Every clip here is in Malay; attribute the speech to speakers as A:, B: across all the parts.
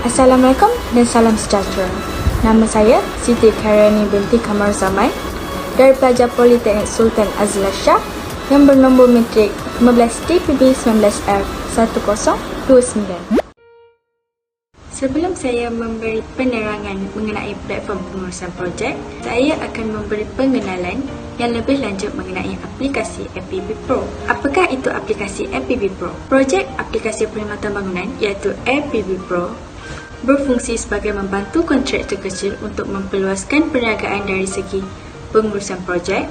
A: Assalamualaikum dan salam sejahtera. Nama saya Siti Karyani binti Kamar Zaman dari pelajar Politeknik Sultan Azlan Shah yang bernombor matrik 15 DPB 19F 1029. Sebelum saya memberi penerangan mengenai platform pengurusan projek, saya akan memberi pengenalan yang lebih lanjut mengenai aplikasi APB Pro. Apakah itu aplikasi APB Pro? Projek aplikasi perkhidmatan bangunan iaitu APB Pro berfungsi sebagai membantu kontraktor kecil untuk memperluaskan perniagaan dari segi pengurusan projek,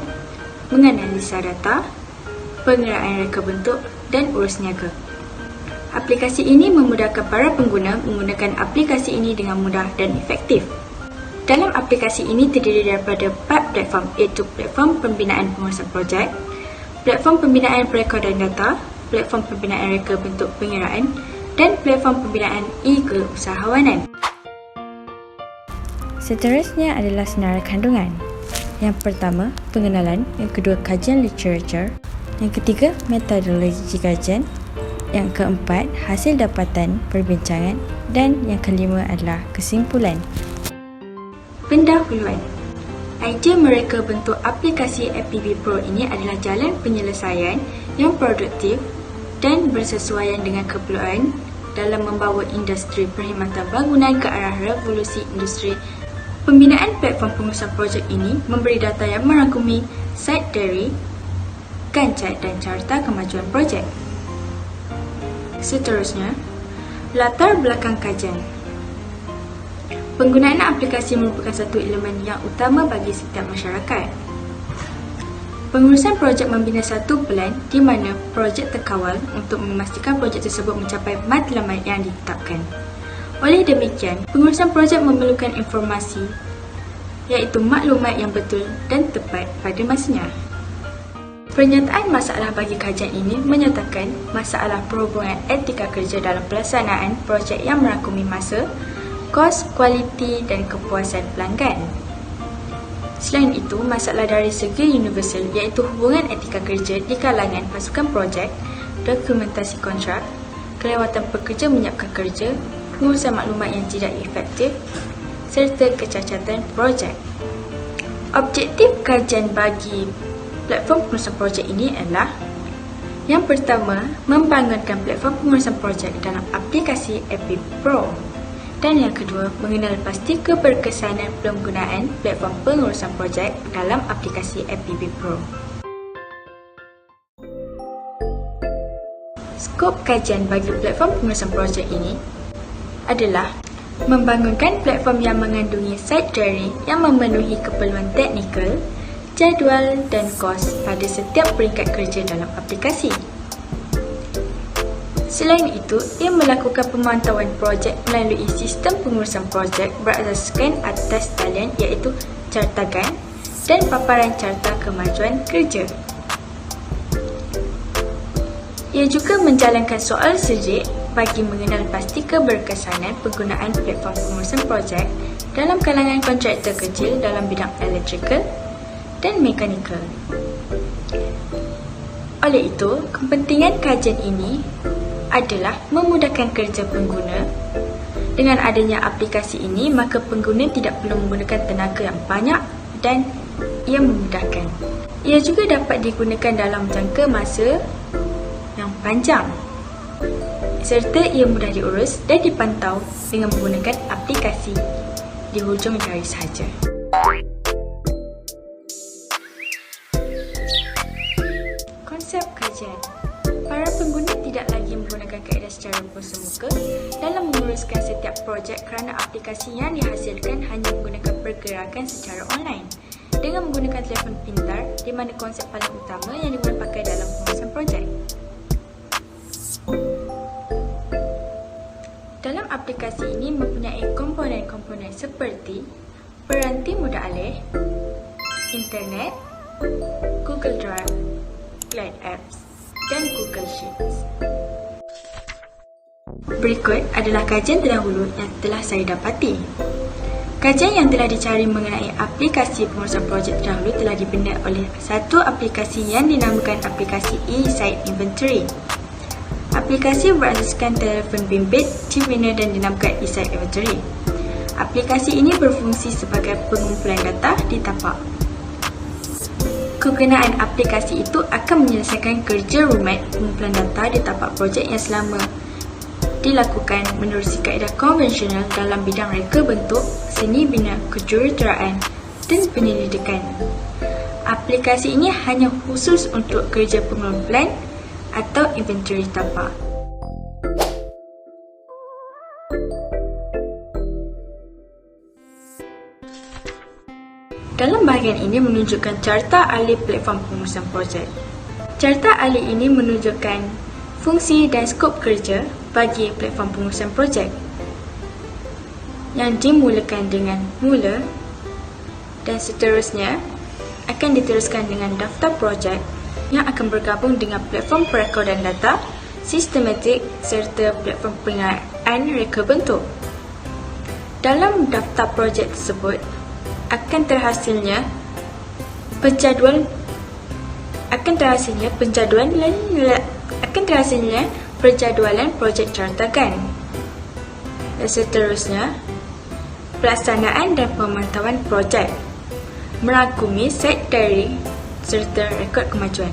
A: menganalisa data, pengeraan reka bentuk dan urus niaga. Aplikasi ini memudahkan para pengguna menggunakan aplikasi ini dengan mudah dan efektif. Dalam aplikasi ini terdiri daripada 4 platform iaitu platform pembinaan pengurusan projek, platform pembinaan perekodan data, platform pembinaan reka bentuk pengiraan dan platform pembinaan e-keusahawanan. Seterusnya adalah senarai kandungan. Yang pertama, pengenalan. Yang kedua, kajian literatur. Yang ketiga, metodologi kajian. Yang keempat, hasil dapatan perbincangan. Dan yang kelima adalah kesimpulan. Pendahuluan. Idea mereka bentuk aplikasi APB Pro ini adalah jalan penyelesaian yang produktif dan bersesuaian dengan keperluan dalam membawa industri perkhidmatan bangunan ke arah revolusi industri. Pembinaan platform pengurusan projek ini memberi data yang merangkumi site diary, Gantt dan carta kemajuan projek. Seterusnya, latar belakang kajian. Penggunaan aplikasi merupakan satu elemen yang utama bagi setiap masyarakat. Pengurusan projek membina satu pelan di mana projek terkawal untuk memastikan projek tersebut mencapai matlamat yang ditetapkan. Oleh demikian, pengurusan projek memerlukan informasi iaitu maklumat yang betul dan tepat pada masanya. Pernyataan masalah bagi kajian ini menyatakan masalah perhubungan etika kerja dalam pelaksanaan projek yang merangkumi masa, kos, kualiti dan kepuasan pelanggan. Selain itu, masalah dari segi universal iaitu hubungan etika kerja di kalangan pasukan projek, dokumentasi kontrak, kelewatan pekerja menyiapkan kerja, pengurusan maklumat yang tidak efektif, serta kecacatan projek. Objektif kajian bagi platform pengurusan projek ini adalah: yang pertama, membangunkan platform pengurusan projek dalam aplikasi APB Pro. Dan yang kedua, mengenal pasti keberkesanan penggunaan platform pengurusan projek dalam aplikasi APB Pro. Skop kajian bagi platform pengurusan projek ini adalah membangunkan platform yang mengandungi site diary yang memenuhi keperluan teknikal, jadual dan kos pada setiap peringkat kerja dalam aplikasi. Selain itu, ia melakukan pemantauan projek melalui sistem pengurusan projek berasaskan atas talian iaitu carta Gantt dan paparan carta kemajuan kerja. Ia juga menjalankan soal sejuk bagi mengenal pasti keberkesanan penggunaan platform pengurusan projek dalam kalangan kontraktor kecil dalam bidang elektrikal dan mekanikal. Oleh itu, kepentingan kajian ini adalah memudahkan kerja pengguna. Dengan adanya aplikasi ini, maka pengguna tidak perlu menggunakan tenaga yang banyak dan ia memudahkan. Ia juga dapat digunakan dalam jangka masa yang panjang serta ia mudah diurus dan dipantau dengan menggunakan aplikasi di hujung jari sahaja. Konsep kajian. Para pengguna tidak lagi menggunakan kaedah secara bersama muka dalam menguruskan setiap projek kerana aplikasi yang dihasilkan hanya menggunakan pergerakan secara online dengan menggunakan telefon pintar di mana konsep paling utama yang dimula pakai dalam pengurusan projek. Dalam aplikasi ini mempunyai komponen-komponen seperti peranti mudah alih, internet, Google Drive, Cloud Apps dan Google Sheets. Berikut adalah kajian terdahulu yang telah saya dapati. Kajian yang telah dicari mengenai aplikasi pengurusan projek terdahulu telah dibina oleh satu aplikasi yang dinamakan aplikasi eSite Inventory. Aplikasi berasaskan telefon bimbit, T-Winner dan dinamakan eSite Inventory. Aplikasi ini berfungsi sebagai pengumpulan data di tapak. Kegunaan aplikasi itu akan menyelesaikan kerja rumit pengumpulan data di tapak projek yang selama dilakukan menerusi kaedah konvensional dalam bidang reka bentuk, seni bina, kejuruteraan dan penyelidikan. Aplikasi ini hanya khusus untuk kerja pengumpulan atau inventory tapak. Dalam bahagian ini menunjukkan carta ahli platform pengurusan projek. Carta ahli ini menunjukkan fungsi dan skop kerja bagi platform pengurusan projek yang dimulakan dengan mula dan seterusnya akan diteruskan dengan daftar projek yang akan bergabung dengan platform perekodan data, sistematik serta platform pengenalan reka bentuk. Dalam daftar projek tersebut akan terhasilnya perjadualan projek cartakan dan seterusnya pelaksanaan dan pemantauan projek merangkumi set diary serta rekod kemajuan.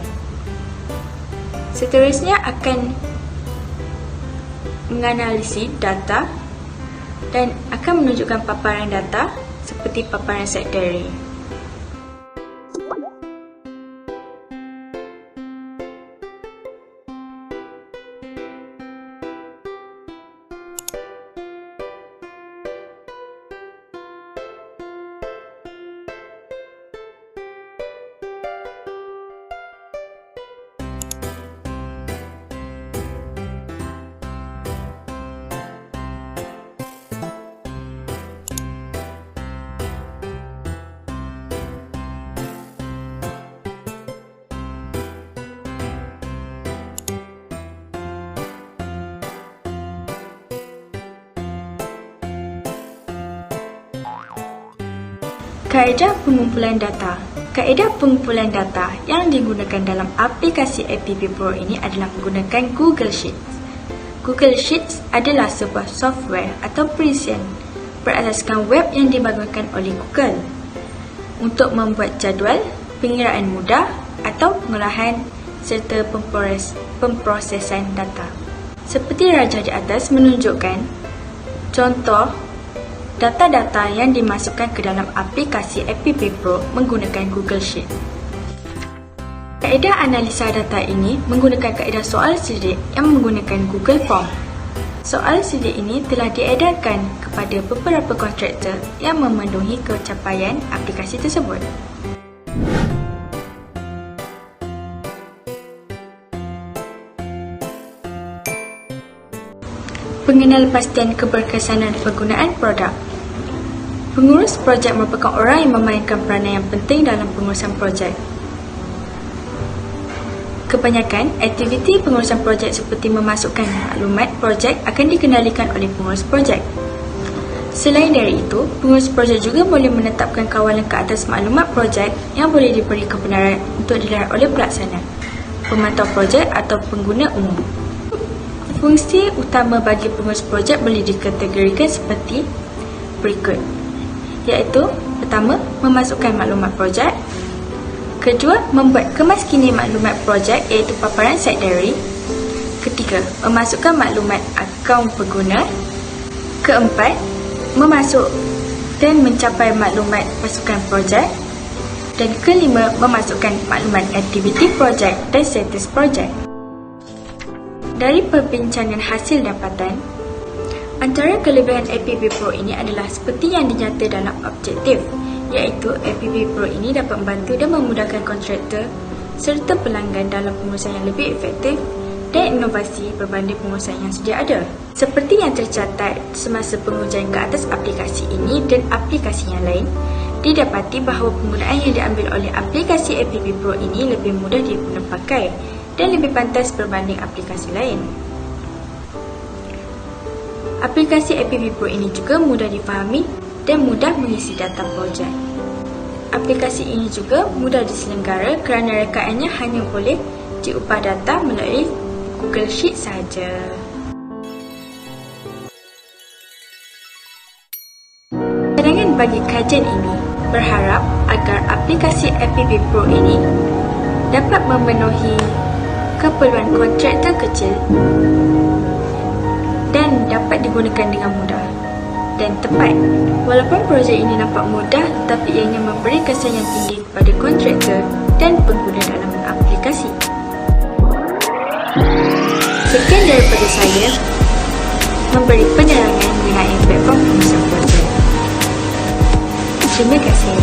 A: Seterusnya akan menganalisis data dan akan menunjukkan paparan data seperti paparan set diary. Kaedah pengumpulan data. Kaedah pengumpulan data yang digunakan dalam aplikasi APP Pro ini adalah menggunakan Google Sheets. Google Sheets adalah sebuah software atau perisian berasaskan web yang dibangunkan oleh Google untuk membuat jadual, pengiraan mudah atau pengolahan serta pemprosesan data. Seperti rajah di atas menunjukkan contoh data-data yang dimasukkan ke dalam aplikasi APP Pro menggunakan Google Sheet. Kaedah analisa data ini menggunakan kaedah soal selidik yang menggunakan Google Form. Soal selidik ini telah diedarkan kepada beberapa kontraktor yang memenuhi capaian aplikasi tersebut. Pengenalpastian keberkesanan penggunaan produk. Pengurus projek merupakan orang yang memainkan peranan yang penting dalam pengurusan projek. Kebanyakan aktiviti pengurusan projek seperti memasukkan maklumat projek akan dikendalikan oleh pengurus projek. Selain dari itu, pengurus projek juga boleh menetapkan kawalan ke atas maklumat projek yang boleh diberi kebenaran untuk dilihat oleh pelaksana, pemantau projek atau pengguna umum. Fungsi utama bagi pengurus projek boleh dikategorikan seperti berikut, iaitu pertama, memasukkan maklumat projek. Kedua, membuat kemaskini maklumat projek iaitu paparan set diary. Ketiga, memasukkan maklumat akaun pengguna. Keempat, memasuk dan mencapai maklumat pasukan projek. Dan kelima, memasukkan maklumat aktiviti projek dan status projek. Dari perbincangan hasil dapatan, antara kelebihan APP Pro ini adalah seperti yang dinyata dalam objektif, iaitu APP Pro ini dapat membantu dan memudahkan kontraktor serta pelanggan dalam pengurusan yang lebih efektif dan inovasi berbanding pengurusan yang sedia ada. Seperti yang tercatat semasa pengujian ke atas aplikasi ini dan aplikasi yang lain, didapati bahawa penggunaan yang diambil oleh aplikasi APP Pro ini lebih mudah diguna pakai dan lebih pantas berbanding aplikasi lain. Aplikasi APP Pro ini juga mudah difahami dan mudah mengisi data projek. Aplikasi ini juga mudah diselenggara kerana rekaannya hanya boleh diubah data melalui Google Sheet saja. Cadangan bagi kajian ini berharap agar aplikasi AppB Pro ini dapat memenuhi keperluan kontraktor kecil dan dapat digunakan dengan mudah dan tepat. Walaupun projek ini nampak mudah, tetapi ianya memberi kesan yang tinggi kepada kontraktor dan pengguna dalam aplikasi. Sekian daripada saya memberi penerangan mengenai platform pengurusan projek. Terima kasih.